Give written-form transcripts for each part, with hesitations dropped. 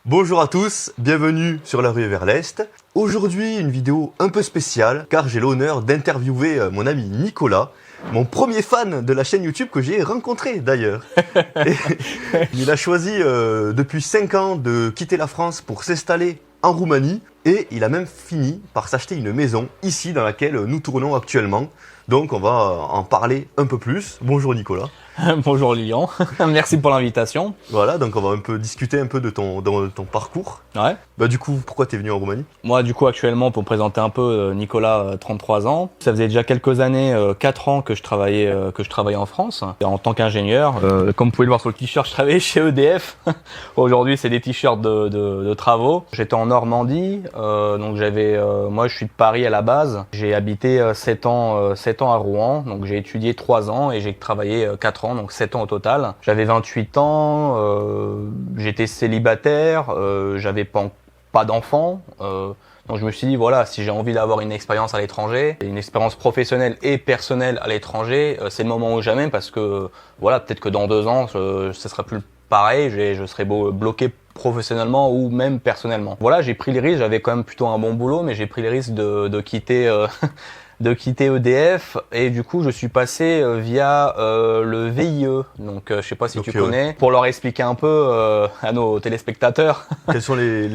Bonjour à tous, bienvenue sur la rue vers l'Est. Aujourd'hui, une vidéo un peu spéciale car j'ai l'honneur d'interviewer mon ami Nicolas, mon premier fan de la chaîne YouTube que j'ai rencontré d'ailleurs. Il a choisi depuis 5 ans de quitter la France pour s'installer en Roumanie et il a même fini par s'acheter une maison ici dans laquelle nous tournons actuellement. Donc on va en parler un peu plus. Bonjour Nicolas. Bonjour Lilian, merci pour l'invitation. Voilà, donc on va un peu discuter un peu de ton parcours. Ouais. Du coup, pourquoi t'es venu en Roumanie? Moi du coup actuellement, pour me présenter un peu, Nicolas, 33 ans. Ça faisait déjà quelques années, 4 ans que je travaillais en France en tant qu'ingénieur. Comme vous pouvez le voir sur le t-shirt, je travaillais chez EDF. Aujourd'hui c'est des t-shirts de travaux. J'étais en Normandie, donc moi je suis de Paris à la base. J'ai habité 7 ans à Rouen, donc j'ai étudié 3 ans et j'ai travaillé 4 ans. Donc 7 ans au total. J'avais 28 ans, j'étais célibataire, j'avais pas d'enfants. Donc je me suis dit, voilà, si j'ai envie d'avoir une expérience à l'étranger, une expérience professionnelle et personnelle à l'étranger, c'est le moment ou jamais parce que, voilà, peut-être que dans 2 ans, ce sera plus pareil, je serai bloqué professionnellement ou même personnellement. Voilà, j'ai pris le risque, j'avais quand même plutôt un bon boulot, mais j'ai pris le risque de quitter EDF et du coup je suis passé via le VIE, donc je sais pas si tu connais, pour leur expliquer un peu à nos téléspectateurs. Quelles sont les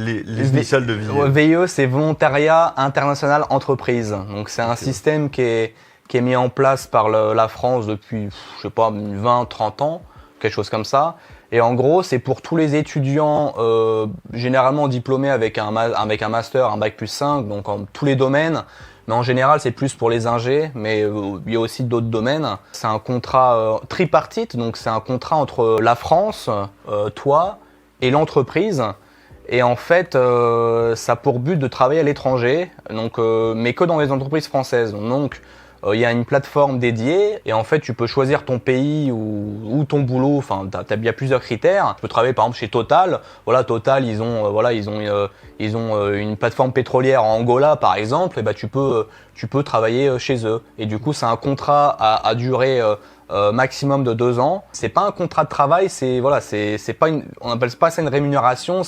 initiales de VIE? VIE, c'est Volontariat International Entreprise, donc c'est un système qui est mis en place par la France depuis, je sais pas, 20-30 ans, quelque chose comme ça. Et en gros, c'est pour tous les étudiants généralement diplômés avec un master, un bac+5, donc en tous les domaines. Mais en général, c'est plus pour les ingés, mais il y a aussi d'autres domaines. C'est un contrat tripartite, donc c'est un contrat entre la France, toi, et l'entreprise. Et en fait, ça a pour but de travailler à l'étranger, donc mais que dans les entreprises françaises. Donc il y a une plateforme dédiée et en fait tu peux choisir ton pays ou ton boulot. Enfin, il y a plusieurs critères. Tu peux travailler par exemple chez Total. Voilà, Total, ils ont une plateforme pétrolière en Angola par exemple. Et tu peux travailler chez eux. Et du coup, c'est un contrat à durée maximum de 2 ans. C'est pas un contrat de travail, c'est pas on appelle pas ça une rémunération,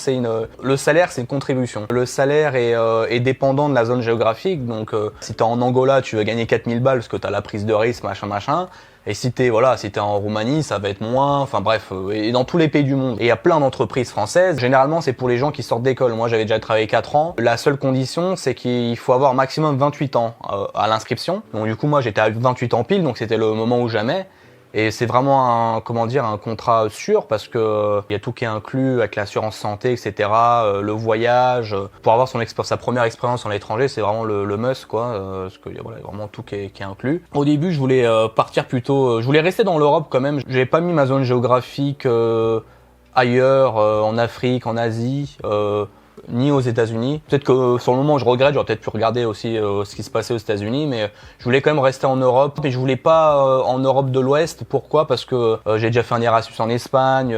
le salaire, c'est une contribution. Le salaire est dépendant de la zone géographique, donc si t'es en Angola, tu vas gagner 4000 balles parce que t'as la prise de risque, machin. Et si t'es en Roumanie, ça va être moins, enfin bref, et dans tous les pays du monde. Et il y a plein d'entreprises françaises. Généralement, c'est pour les gens qui sortent d'école. Moi, j'avais déjà travaillé 4 ans. La seule condition, c'est qu'il faut avoir maximum 28 ans à l'inscription. Donc du coup, moi, j'étais à 28 ans pile, donc c'était le moment ou jamais. Et c'est vraiment un contrat sûr parce que il y a tout qui est inclus avec l'assurance santé, etc. Le voyage, pour avoir sa première expérience en l'étranger, c'est vraiment le must, quoi. Parce qu'il y a vraiment tout qui est inclus. Au début, je voulais partir plutôt, je voulais rester dans l'Europe quand même. J'avais pas mis ma zone géographique ailleurs, en Afrique, en Asie. Ni aux États-Unis. Peut-être que sur le moment je regrette, j'aurais peut-être pu regarder aussi ce qui se passait aux États-Unis, mais je voulais quand même rester en Europe. Mais je voulais pas en Europe de l'Ouest. Pourquoi? Parce que j'ai déjà fait un Erasmus en Espagne,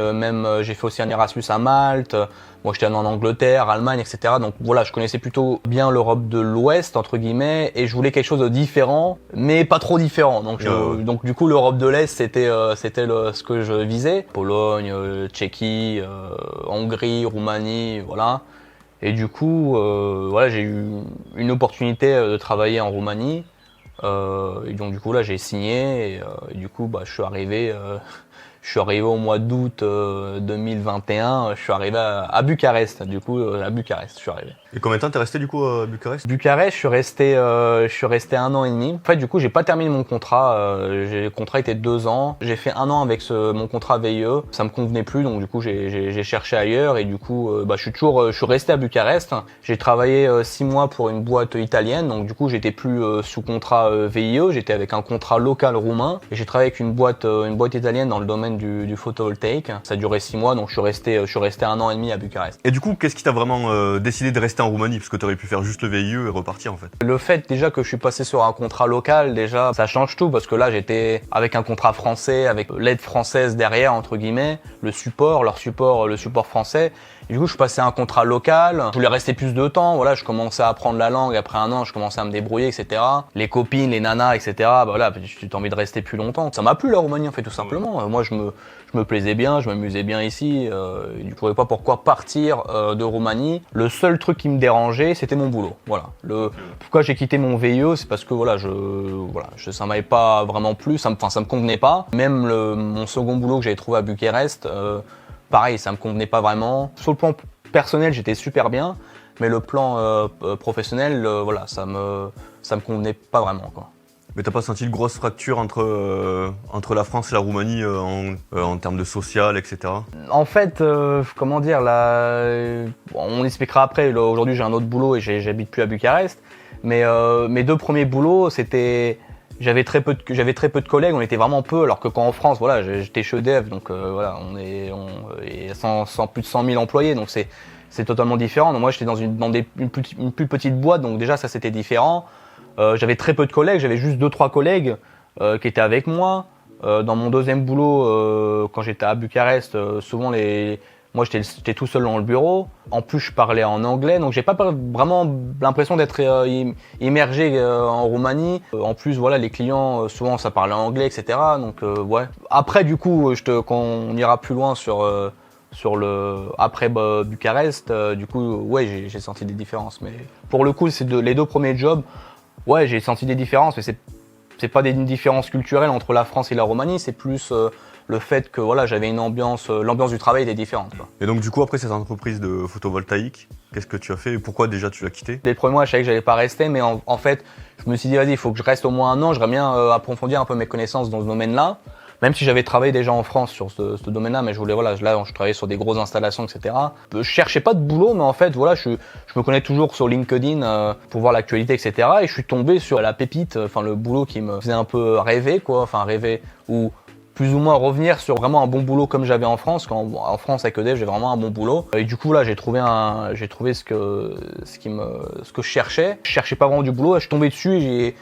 j'ai fait aussi un Erasmus à Malte. Moi, j'étais en Angleterre, Allemagne, etc. Donc voilà, je connaissais plutôt bien l'Europe de l'Ouest entre guillemets, et je voulais quelque chose de différent, mais pas trop différent. Donc du coup, l'Europe de l'Est, c'était ce que je visais. Pologne, Tchéquie, Hongrie, Roumanie, voilà. Et du coup, j'ai eu une opportunité de travailler en Roumanie. Et donc du coup là, j'ai signé et du coup, je suis arrivé au mois d'août 2021. Je suis arrivé à Bucarest. Du coup, à Bucarest, je suis arrivé. Et combien de temps t'es resté du coup à Bucarest? Bucarest, je suis resté 1 an et demi. En fait, du coup, j'ai pas terminé mon contrat. Le contrat était de 2 ans. J'ai fait 1 an avec mon contrat VIE. Ça me convenait plus, donc du coup, j'ai cherché ailleurs et du coup, je suis resté à Bucarest. J'ai travaillé 6 mois pour une boîte italienne, donc du coup, j'étais plus sous contrat VIE. J'étais avec un contrat local roumain et j'ai travaillé avec une boîte italienne dans le domaine du photovoltaïque. Ça a duré 6 mois, donc je suis resté 1 an et demi à Bucarest. Et du coup, qu'est-ce qui t'a vraiment décidé de rester en Roumanie? Parce que t'aurais pu faire juste le VIE et repartir en fait. Le fait déjà que je suis passé sur un contrat local, déjà, ça change tout parce que là, j'étais avec un contrat français, avec l'aide française derrière, entre guillemets, le support français. Et du coup, je passais un contrat local. Je voulais rester plus de temps. Voilà, je commençais à apprendre la langue. Après 1 an, je commençais à me débrouiller, etc. Les copines, les nanas, etc. Voilà, j'ai envie de rester plus longtemps. Ça m'a plu la Roumanie, en fait, tout simplement. Moi, je je me plaisais bien, je m'amusais bien ici. Je ne trouvais pas pourquoi partir de Roumanie. Le seul truc qui me dérangeait, c'était mon boulot. Voilà. Pourquoi j'ai quitté mon VIE, c'est parce que ça m'avait pas vraiment plu, ça me convenait pas. Même mon second boulot que j'avais trouvé à Bucarest, pareil, ça me convenait pas vraiment. Sur le plan personnel, j'étais super bien, mais le plan professionnel, ça me convenait pas vraiment, quoi. Mais t'as pas senti de grosse fracture entre la France et la Roumanie en termes de social, etc. En fait, comment dire, on expliquera après. Aujourd'hui, j'ai un autre boulot et j'habite plus à Bucarest. Mais mes deux premiers boulots, j'avais très peu de collègues. On était vraiment peu. Alors que quand en France, voilà, j'étais chez EDF, donc on est plus de 100 000 employés, donc c'est totalement différent. Donc moi, j'étais dans une plus petite boîte, donc déjà ça c'était différent. J'avais très peu de collègues, j'avais juste 2-3 collègues qui étaient avec moi. Dans mon deuxième boulot, quand j'étais à Bucarest, souvent moi j'étais tout seul dans le bureau. En plus, je parlais en anglais, donc j'ai pas vraiment l'impression d'être immergé en Roumanie. En plus, voilà, les clients, souvent ça parlait anglais, etc. Donc ouais. Après, du coup, quand on ira plus loin sur après Bucarest, du coup, ouais, j'ai senti des différences. Mais pour le coup, les deux premiers jobs. Ouais, j'ai senti des différences, mais c'est pas des différences culturelles entre la France et la Roumanie, c'est plus le fait que voilà, j'avais l'ambiance du travail était différente, quoi. Et donc du coup, après cette entreprise de photovoltaïque, qu'est-ce que tu as fait et pourquoi déjà tu l'as quitté? Les premiers mois, je savais que j'allais pas rester, mais en fait, je me suis dit, vas-y, il faut que je reste au moins un an, j'aimerais bien approfondir un peu mes connaissances dans ce domaine-là. Même si j'avais travaillé déjà en France sur ce domaine-là, mais je voulais, voilà, là, je travaillais sur des grosses installations, etc. Je cherchais pas de boulot, mais en fait, voilà, je me connais toujours sur LinkedIn pour voir l'actualité, etc. Et je suis tombé sur la pépite, enfin le boulot qui me faisait un peu rêver, quoi, enfin rêver ou plus ou moins revenir sur vraiment un bon boulot comme j'avais en France. En France avec EDF, j'ai vraiment un bon boulot. Et du coup là, j'ai trouvé ce que je cherchais. Je cherchais pas vraiment du boulot, je suis tombé dessus.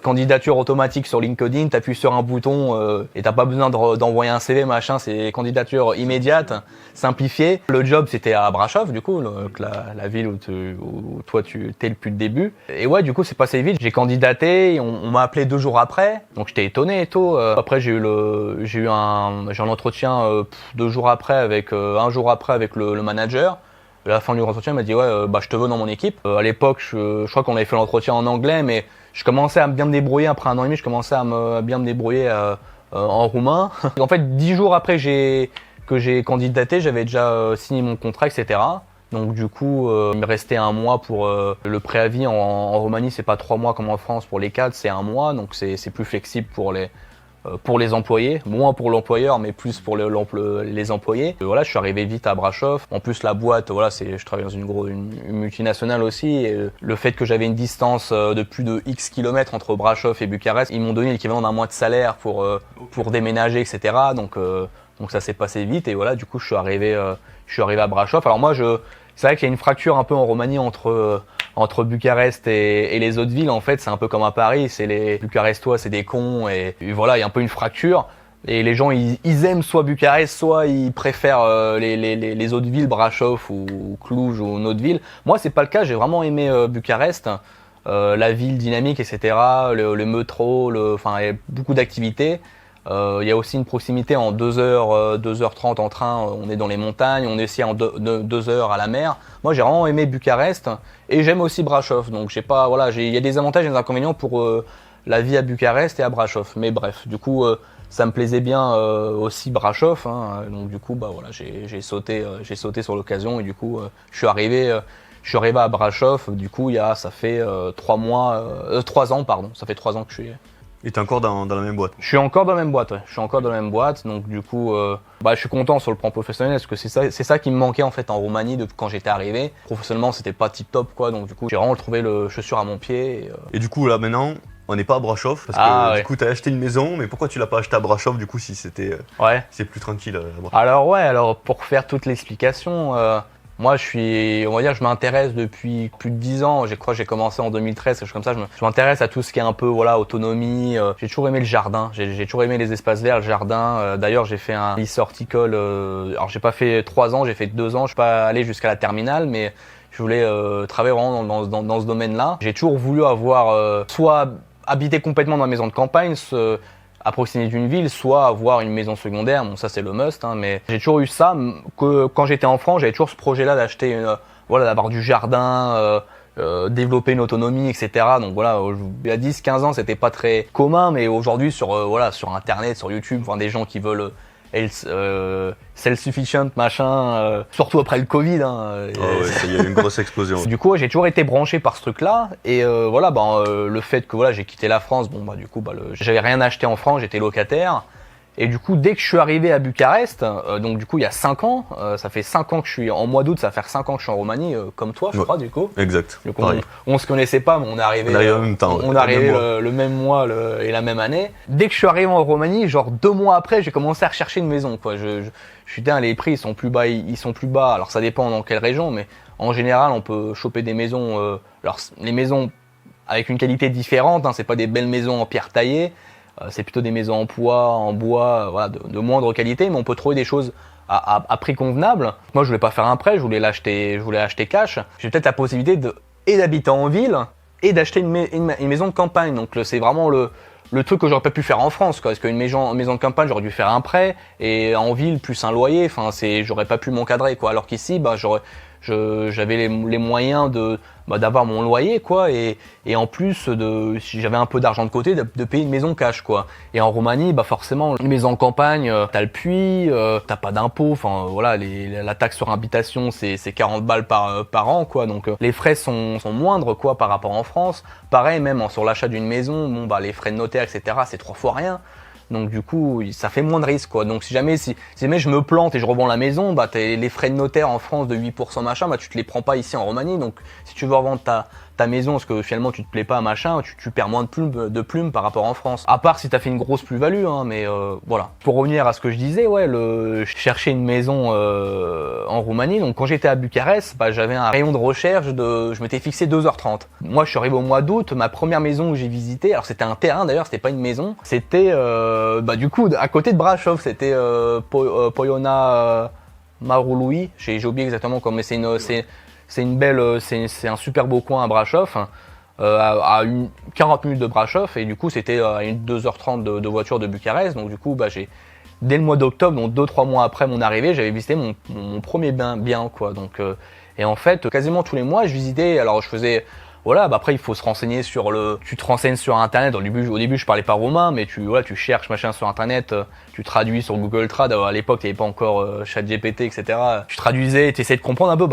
Candidature automatique sur LinkedIn. T'appuies sur un bouton et t'as pas besoin d'envoyer un CV, machin. C'est candidature immédiate, simplifiée. Le job c'était à Brasov, du coup, la ville où toi tu t'es depuis le début. Et ouais, du coup c'est passé vite. J'ai candidaté, on m'a appelé 2 jours après, donc j'étais étonné et tout. Après j'ai eu un entretien 2 jours après avec un jour après avec le manager. À la fin du entretien, il m'a dit ouais, je te veux dans mon équipe. À l'époque, je crois qu'on avait fait l'entretien en anglais, mais je commençais à bien me débrouiller. Après 1 an et demi, je commençais à bien me débrouiller en roumain. En fait, 10 jours après que j'ai candidaté, j'avais déjà signé mon contrat, etc. Donc du coup, il me restait 1 mois pour le préavis. En Roumanie, c'est pas 3 mois comme en France pour les cadres, c'est 1 mois, donc c'est plus flexible pour les employés, moins pour l'employeur, mais plus pour les employés. Voilà, je suis arrivé vite à Brasov. En plus, la boîte, voilà, je travaille dans une multinationale aussi. Et le fait que j'avais une distance de plus de X kilomètres entre Brasov et Bucarest, ils m'ont donné l'équivalent d'1 mois de salaire pour déménager, etc. Donc ça s'est passé vite. Et voilà, du coup, je suis arrivé à Brasov. Alors moi, c'est vrai qu'il y a une fracture un peu en Roumanie entre Bucarest et les autres villes. En fait, c'est un peu comme à Paris, les Bucarestois, c'est des cons et voilà, il y a un peu une fracture. Et les gens, ils aiment soit Bucarest, soit ils préfèrent les autres villes, Brasov ou Cluj ou une autre ville. Moi, c'est pas le cas. J'ai vraiment aimé Bucarest, la ville dynamique, etc. Le métro, enfin, il y a beaucoup d'activités. Il y a aussi une proximité en 2h, 2h30 en train, on est dans les montagnes, on est aussi en 2 heures à la mer. Moi j'ai vraiment aimé Bucarest et j'aime aussi Brasov, donc il y a des avantages et des inconvénients pour la vie à Bucarest et à Brasov. Mais bref, du coup ça me plaisait bien aussi Brasov, hein, donc du coup j'ai sauté sur l'occasion et du coup je suis arrivé à Brasov. Du coup ça fait 3 ans, pardon, ça fait 3 ans que je suis. Et t'es encore dans la même boîte? Je suis encore dans la même boîte, ouais. Je suis encore dans la même boîte, donc du coup, je suis content sur le plan professionnel parce que c'est ça qui me manquait en fait en Roumanie quand j'étais arrivé. Professionnellement, c'était pas tip top, quoi. Donc du coup, j'ai vraiment trouvé le chaussure à mon pied. Et du coup, là maintenant, on n'est pas à Brasov parce que du coup, t'as acheté une maison, mais pourquoi tu l'as pas acheté à Brasov du coup si c'est plus tranquille? Alors pour faire toute l'explication. Moi, je m'intéresse depuis plus de 10 ans. Je crois que j'ai commencé en 2013, quelque chose comme ça. Je m'intéresse à tout ce qui est un peu, autonomie. J'ai toujours aimé le jardin. J'ai toujours aimé les espaces verts, le jardin. D'ailleurs, j'ai fait un lycée horticole. Alors, j'ai pas fait 3 ans, j'ai fait 2 ans. Je suis pas allé jusqu'à la terminale, mais je voulais travailler vraiment dans ce domaine-là. J'ai toujours voulu avoir soit habiter complètement dans la maison de campagne, à proximité d'une ville, soit avoir une maison secondaire. Bon, ça c'est le must, hein, mais j'ai toujours eu ça. Que quand j'étais en France, j'avais toujours ce projet-là d'acheter, voilà, d'avoir du jardin, développer une autonomie, etc. Donc voilà, il y a 10-15 ans, c'était pas très commun, mais aujourd'hui sur voilà, sur Internet, sur YouTube, enfin, des gens qui veulent self-sufficient, machin, surtout après le Covid. Hein, ouais, il y a eu une grosse explosion. Du coup, j'ai toujours été branché par ce truc-là, et voilà, le fait que voilà, j'ai quitté la France, bon bah du coup, j'avais rien acheté en France, j'étais locataire. Et du coup, dès que je suis arrivé à Bucarest, donc du coup il y a 5 ans, ça fait 5 ans que je suis en mois d'août, ça va faire 5 ans que je suis en Roumanie, comme toi, je crois, du coup. Exact. Donc, on se connaissait pas, mais on est arrivé en même temps. On est arrivé le même mois et la même année. Dès que je suis arrivé en Roumanie, genre 2 mois après, j'ai commencé à rechercher une maison, quoi. Je suis dit, les prix ils sont plus bas, ils sont plus bas. Alors ça dépend dans quelle région, mais en général, on peut choper des maisons. Alors les maisons avec une qualité différente, hein, c'est pas des belles maisons en pierre taillée. C'est plutôt des maisons en bois, voilà, de moindre qualité, mais on peut trouver des choses à prix convenable. Moi, je voulais pas faire un prêt, je voulais acheter cash. J'ai peut-être la possibilité d'habiter en ville et d'acheter une maison de campagne. Donc c'est vraiment le truc que j'aurais pas pu faire en France, quoi. Parce qu'une maison de campagne, j'aurais dû faire un prêt, et en ville plus un loyer. Enfin, j'aurais pas pu m'encadrer, quoi. Alors qu'ici, j'avais les moyens d'avoir mon loyer, quoi, et en plus si j'avais un peu d'argent de côté, de payer une maison cash, quoi. Et en Roumanie, forcément, une maison en campagne, t'as le puits, t'as pas d'impôts, enfin voilà, la taxe sur habitation c'est 40 balles par an, quoi. Donc les frais sont moindres, quoi, par rapport en France. Pareil, même sur l'achat d'une maison, les frais de notaire, etc., c'est 3 fois rien. Donc du coup, ça fait moins de risques, quoi. Donc si jamais je me plante et je revends la maison, les frais de notaire en France de 8% machin, tu te les prends pas ici en Roumanie. Donc si tu veux revendre ta maison parce que finalement tu te plais pas machin, tu perds moins de plumes par rapport en France. À part si t'as fait une grosse plus-value, hein, mais voilà. Pour revenir à ce que je disais, ouais, chercher une maison en Roumanie. Donc quand j'étais à Bucarest, j'avais un rayon de recherche je m'étais fixé 2h30. Moi je suis arrivé au mois d'août, ma première maison que j'ai visitée, alors c'était un terrain d'ailleurs, c'était pas une maison, c'était du coup à côté de Brașov, c'était Poiana Marului, j'ai oublié exactement comment, mais c'est une belle, c'est un super beau coin à Brașov, à 40 minutes de Brașov, et du coup c'était à 2h30 de voiture de Bucarest. Donc du coup dès le mois d'octobre, donc 2-3 mois après mon arrivée, j'avais visité mon premier bien, quoi. Donc et en fait quasiment tous les mois je visitais. Alors je faisais, voilà, après il faut se renseigner tu te renseignes sur internet. Au début je parlais pas roumain, mais tu cherches machin sur internet, tu traduis sur Google Trad. À l'époque il n'y avait pas encore ChatGPT, etc. Tu traduisais, tu essayais de comprendre un peu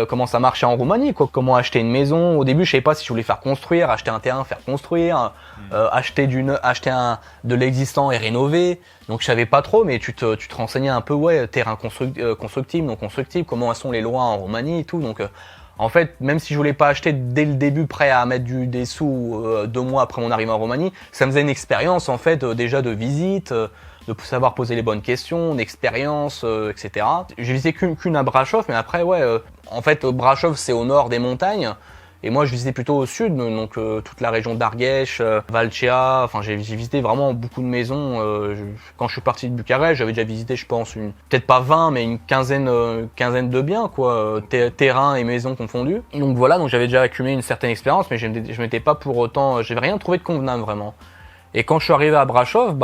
comment ça marchait en Roumanie, quoi. Comment acheter une maison. Au début je savais pas si je voulais faire construire, acheter un terrain, faire construire, acheter de l'existant et rénover. Donc je savais pas trop, mais tu te renseignais un peu, ouais, terrain constructible, non constructible, comment sont les lois en Roumanie et tout. Donc en fait, même si je voulais pas acheter dès le début prêt à mettre des sous 2 mois après mon arrivée en Roumanie, ça me faisait une expérience en fait déjà de visite, de savoir poser les bonnes questions, d'expérience, etc. J'ai visité qu'une à Brașov, mais après ouais, en fait Brașov c'est au nord des montagnes. Et moi je visitais plutôt au sud, donc toute la région d'Argeș, Valcea, enfin j'ai visité vraiment beaucoup de maisons. Quand je suis parti de Bucarest, j'avais déjà visité, je pense, peut-être pas 20, mais une quinzaine de biens, quoi, terrain et maisons confondus. Donc voilà, donc j'avais déjà accumulé une certaine expérience, mais je m'étais pas pour autant, j'avais rien trouvé de convenable vraiment. Et quand je suis arrivé à Brașov,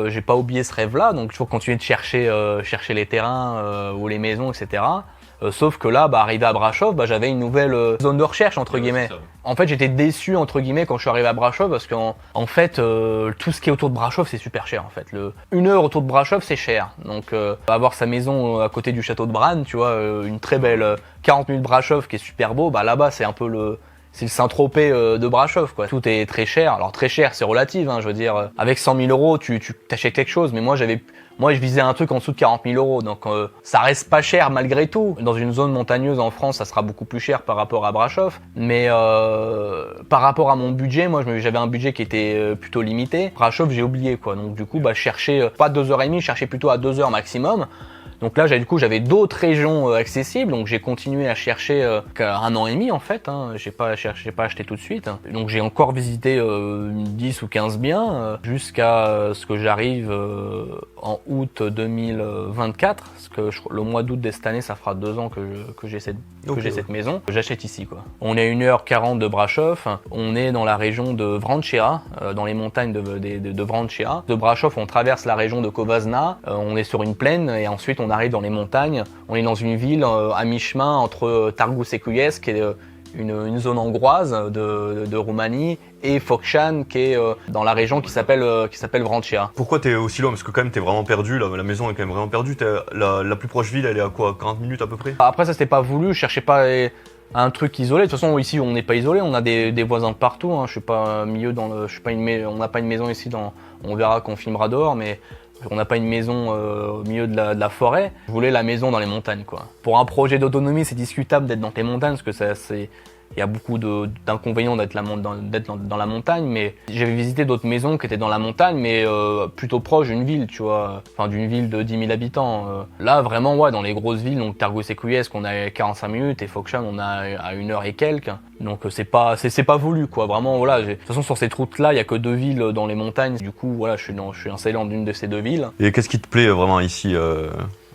j'ai pas oublié ce rêve-là, donc il faut continuer de chercher les terrains ou les maisons, etc. Sauf que là, arrivé à Brașov, j'avais une nouvelle zone de recherche, entre guillemets. En fait, j'étais déçu, entre guillemets, quand je suis arrivé à Brașov, parce qu'en fait, tout ce qui est autour de Brașov, c'est super cher, en fait. 1 heure autour de Brașov, c'est cher. Donc, avoir sa maison à côté du château de Bran, tu vois, une très belle 40 minutes de Brașov qui est super beau, là-bas, c'est un peu c'est le Saint-Tropez de Brașov, quoi. Tout est très cher. Alors, très cher, c'est relatif, hein, je veux dire. Avec 100 000 euros, tu t'achètes quelque chose, mais moi, je visais un truc en dessous de 40 000 euros, donc ça reste pas cher malgré tout. Dans une zone montagneuse en France, ça sera beaucoup plus cher par rapport à Brașov, mais par rapport à mon budget, moi j'avais un budget qui était plutôt limité. Brașov, j'ai oublié, quoi, donc du coup je cherchais pas 2h30, je cherchais plutôt à 2 heures maximum. Donc là, j'avais d'autres régions accessibles, donc j'ai continué à chercher qu'un an et demi en fait. Hein. J'ai pas acheté tout de suite. Donc j'ai encore visité 10 ou 15 biens jusqu'à ce que j'arrive en août 2024. Parce que le mois d'août de cette année, ça fera 2 ans que j'ai cette maison. J'achète ici quoi. On est à 1h40 de Brașov. On est dans la région de Vrancea, dans les montagnes de Vrancea. De Brașov, on traverse la région de Covasna. On est sur une plaine et ensuite on arrive dans les montagnes. On est dans une ville à mi-chemin entre Târgu Secuiesc, qui est une zone hongroise de Roumanie, et Focșani, qui est dans la région qui s'appelle Vrancea. Pourquoi t'es aussi loin? Parce que quand même t'es vraiment perdu, la maison est quand même vraiment perdue. La plus proche ville, elle est à quoi? 40 minutes à peu près? Après ça c'était pas voulu, je cherchais pas un truc isolé. De toute façon ici on n'est pas isolé, on a des voisins de partout. Hein. Je suis pas on n'a pas une maison ici on verra qu'on filmera dehors, mais on n'a pas une maison au milieu de la forêt. Je voulais la maison dans les montagnes, quoi. Pour un projet d'autonomie, c'est discutable d'être dans les montagnes parce que il y a beaucoup d'inconvénients d'être dans la montagne, mais j'avais visité d'autres maisons qui étaient dans la montagne, mais plutôt proches d'une ville, tu vois, enfin d'une ville de 10 000 habitants. Là, vraiment, ouais, dans les grosses villes, donc Târgu Secuiesc, on a 45 minutes, et Focșani, on a à 1h et quelques. Donc c'est pas voulu, quoi. Vraiment, voilà. De toute façon, sur cette route-là, il y a que 2 villes dans les montagnes. Du coup, voilà, je suis installé dans une de ces 2 villes. Et qu'est-ce qui te plaît vraiment ici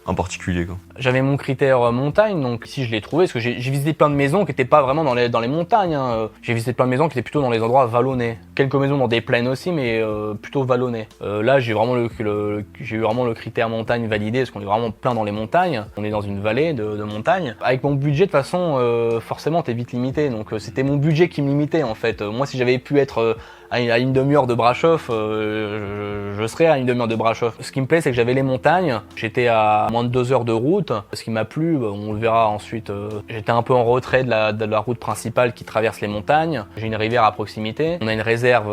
en particulier, quoi? J'avais mon critère montagne, donc ici je l'ai trouvé, parce que j'ai visité plein de maisons qui n'étaient pas vraiment dans les montagnes. Hein. J'ai visité plein de maisons qui étaient plutôt dans les endroits vallonnés. Quelques maisons dans des plaines aussi, mais plutôt vallonnées. Là, j'ai eu vraiment le critère montagne validé, parce qu'on est vraiment plein dans les montagnes. On est dans une vallée de montagne. Avec mon budget, de toute façon, forcément, t'es vite limité. Donc c'était mon budget qui me limitait, en fait. Moi, si j'avais pu être à une demi-heure de Brașov, je serais à une demi-heure de Brașov. Ce qui me plaît, c'est que j'avais les montagnes. J'étais à moins de 2 heures de route. Ce qui m'a plu, on le verra ensuite, j'étais un peu en retrait de la route principale qui traverse les montagnes. J'ai une rivière à proximité. On a une réserve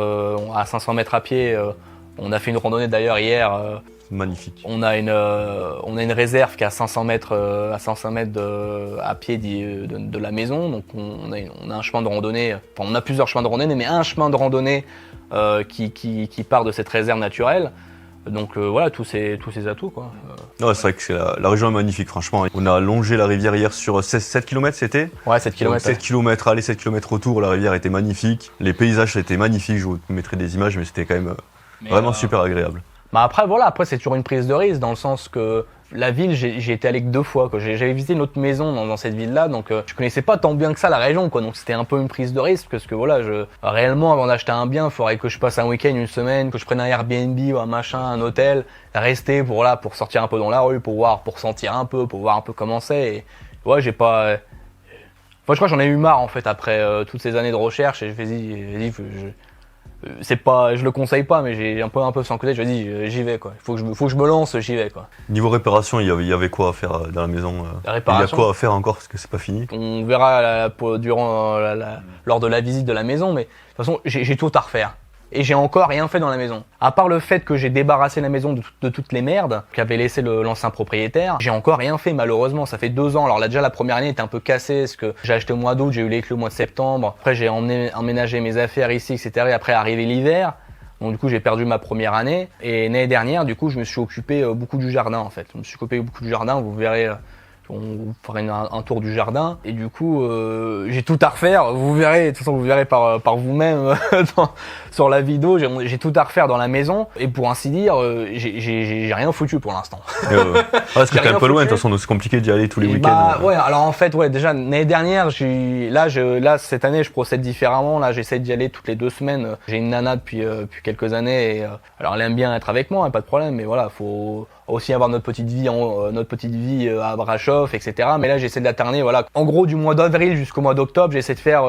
à 500 mètres à pied. On a fait une randonnée d'ailleurs hier. Magnifique. On a une réserve qui est à 500 mètres à pied de la maison. Donc on a un chemin de randonnée. Enfin, on a plusieurs chemins de randonnée, mais un chemin de randonnée qui part de cette réserve naturelle. Donc voilà, tous ces atouts, quoi. Ouais, c'est vrai que la région est magnifique, franchement. On a longé la rivière hier sur 7 km, c'était? Ouais, 7 km. 7 km aller, 7 km retour, la rivière était magnifique. Les paysages étaient magnifiques, je vous mettrai des images, mais c'était quand même vraiment super agréable. Bah après c'est toujours une prise de risque, dans le sens que la ville, j'ai été allé que 2 fois, quoi. J'avais visité une autre maison dans cette ville-là, donc je connaissais pas tant bien que ça la région, quoi. Donc c'était un peu une prise de risque, parce que voilà, réellement, avant d'acheter un bien, il faudrait que je passe un week-end, une semaine, que je prenne un Airbnb ou un machin, un hôtel, rester pour sortir un peu dans la rue, pour sentir un peu, pour voir un peu comment c'est. Et ouais, j'ai pas. Moi, je crois que j'en ai eu marre, en fait, après toutes ces années de recherche, et je me suis dit, je le conseille pas, mais j'ai un peu sans côté, je me dis, j'y vais, quoi. Faut que je me lance, j'y vais, quoi. Niveau réparation, il y avait quoi à faire dans la maison? La réparation, il y a quoi à faire encore, parce que c'est pas fini? On verra lors de la visite de la maison, mais de toute façon, j'ai tout à refaire. Et j'ai encore rien fait dans la maison. À part le fait que j'ai débarrassé la maison de toutes les merdes qu'avait laissé l'ancien propriétaire, j'ai encore rien fait, malheureusement. Ça fait 2 ans. Alors là, déjà, la première année était un peu cassée, parce que j'ai acheté au mois d'août, j'ai eu les clés au mois de septembre. Après, j'ai emménagé mes affaires ici, etc. Et après, arrivé l'hiver. Donc du coup, j'ai perdu ma première année. Et l'année dernière, du coup, je me suis occupé beaucoup du jardin, en fait. Je me suis occupé beaucoup du jardin, vous verrez. On ferait un tour du jardin, et du coup j'ai tout à refaire. Vous verrez, de toute façon vous verrez par vous-même sur la vidéo. J'ai tout à refaire dans la maison, et pour ainsi dire, j'ai rien foutu pour l'instant. Parce que t'es un peu loin, de toute façon, c'est compliqué d'y aller tous les week-ends. Ouais, alors en fait, ouais, déjà l'année dernière, là cette année, je procède différemment. Là, j'essaie d'y aller toutes les 2 semaines. J'ai une nana depuis quelques années, et alors elle aime bien être avec moi, hein, pas de problème, mais voilà, faut aussi avoir notre petite vie à Brașov, etc. Mais là, j'essaie d'alterner, voilà. En gros, du mois d'avril jusqu'au mois d'octobre, j'essaie de faire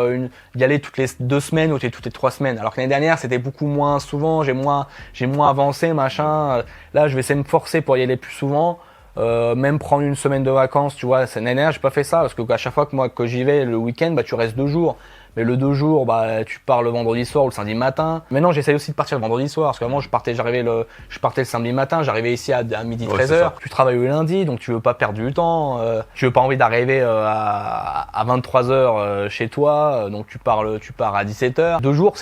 d'y aller toutes les 2 semaines ou toutes les 3 semaines. Alors que l'année dernière, c'était beaucoup moins souvent, j'ai moins avancé, machin. Là, je vais essayer de me forcer pour y aller plus souvent. Même prendre une semaine de vacances, tu vois. L'année dernière, j'ai pas fait ça, parce que à chaque fois que j'y vais le week-end, bah tu restes 2 jours. Mais le 2 jours, bah tu pars le vendredi soir ou le samedi matin. Maintenant, j'essaye aussi de partir le vendredi soir, parce qu'avant je partais le samedi matin, j'arrivais ici à midi 13h. Tu travailles le lundi, donc tu veux pas perdre du temps. Tu veux pas envie d'arriver à 23h chez toi, donc tu pars à 17h. 2 jours,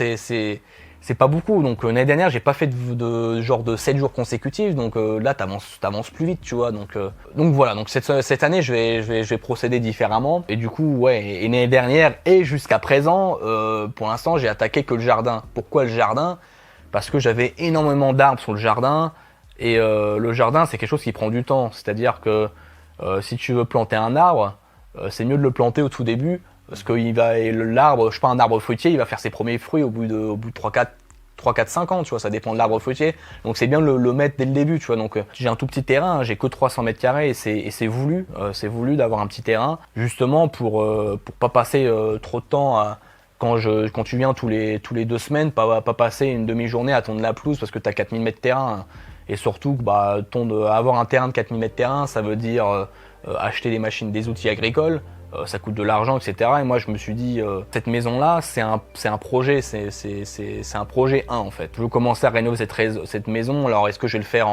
c'est pas beaucoup. Donc l'année dernière, j'ai pas fait de genre de 7 jours consécutifs. Donc là, t'avances plus vite, tu vois. Donc voilà. Donc cette année, je vais procéder différemment. Et du coup, ouais. Et l'année dernière et jusqu'à présent, pour l'instant, j'ai attaqué que le jardin. Pourquoi le jardin? Parce que j'avais énormément d'arbres sur le jardin. Et le jardin, c'est quelque chose qui prend du temps. C'est-à-dire que si tu veux planter un arbre, c'est mieux de le planter au tout début. Parce que l'arbre, je sais pas, un arbre fruitier, il va faire ses premiers fruits au bout de 3, 4, 5 ans, tu vois, ça dépend de l'arbre fruitier. Donc c'est bien de le mettre dès le début, tu vois. Donc j'ai un tout petit terrain, j'ai que 300 mètres carrés et c'est voulu d'avoir un petit terrain, justement pour pas passer trop de temps quand tu viens tous les 2 semaines, pas passer une demi-journée à tondre la pelouse parce que tu as 4000 mètres de terrain. Et surtout, avoir un terrain de 4000 mètres de terrain, ça veut dire acheter des machines, des outils agricoles. Ça coûte de l'argent, etc. Et moi, je me suis dit, cette maison-là, c'est un projet, c'est un projet 1 en fait. Je veux commencer à rénover cette maison. Alors, est-ce que je vais le faire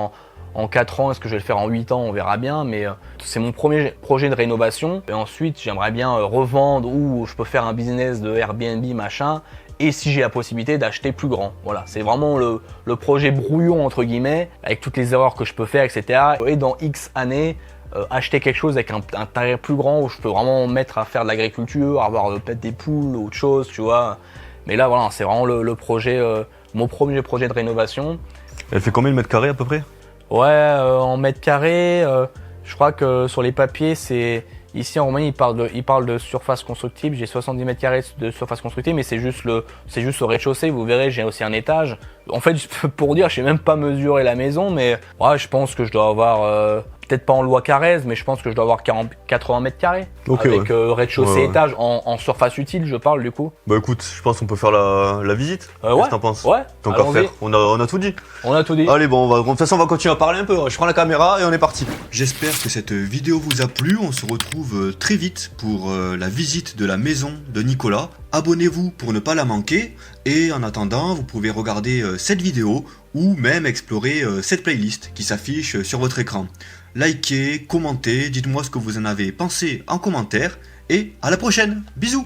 en 4 ans, est-ce que je vais le faire en 8 ans, on verra bien. Mais c'est mon premier projet de rénovation. Et ensuite, j'aimerais bien revendre ou je peux faire un business de Airbnb, machin. Et si j'ai la possibilité d'acheter plus grand. Voilà, c'est vraiment le projet brouillon, entre guillemets, avec toutes les erreurs que je peux faire, etc. Et dans X années, acheter quelque chose avec un terrain plus grand où je peux vraiment me mettre à faire de l'agriculture, avoir peut-être des poules ou autre chose, tu vois. Mais là, voilà, c'est vraiment le projet, mon premier projet de rénovation. Elle fait combien de mètres carrés à peu près? Ouais, en mètres carrés, je crois que sur les papiers, c'est... Ici en Roumanie, ils parlent de surface constructible. J'ai 70 mètres carrés de surface constructible, mais c'est juste le rez-de-chaussée. Vous verrez, j'ai aussi un étage. En fait, pour dire, je sais même pas mesurer la maison, mais ouais, je pense que je dois avoir... peut-être pas en loi Carrez, mais je pense que je dois avoir 80 mètres carrés. Okay, avec ouais. rez-de-chaussée, étage, en surface utile, je parle du coup. Bah écoute, je pense qu'on peut faire la visite. Qu'est-ce Ouais, que t'en penses? ouais, Tant qu'à faire, on a tout dit. On a tout dit. Allez, bon, de toute façon, on va continuer à parler un peu. Je prends la caméra et on est parti. J'espère que cette vidéo vous a plu. On se retrouve très vite pour la visite de la maison de Nicolas. Abonnez-vous pour ne pas la manquer. Et en attendant, vous pouvez regarder cette vidéo ou même explorer cette playlist qui s'affiche sur votre écran. Likez, commentez, dites-moi ce que vous en avez pensé en commentaire. Et à la prochaine. Bisous.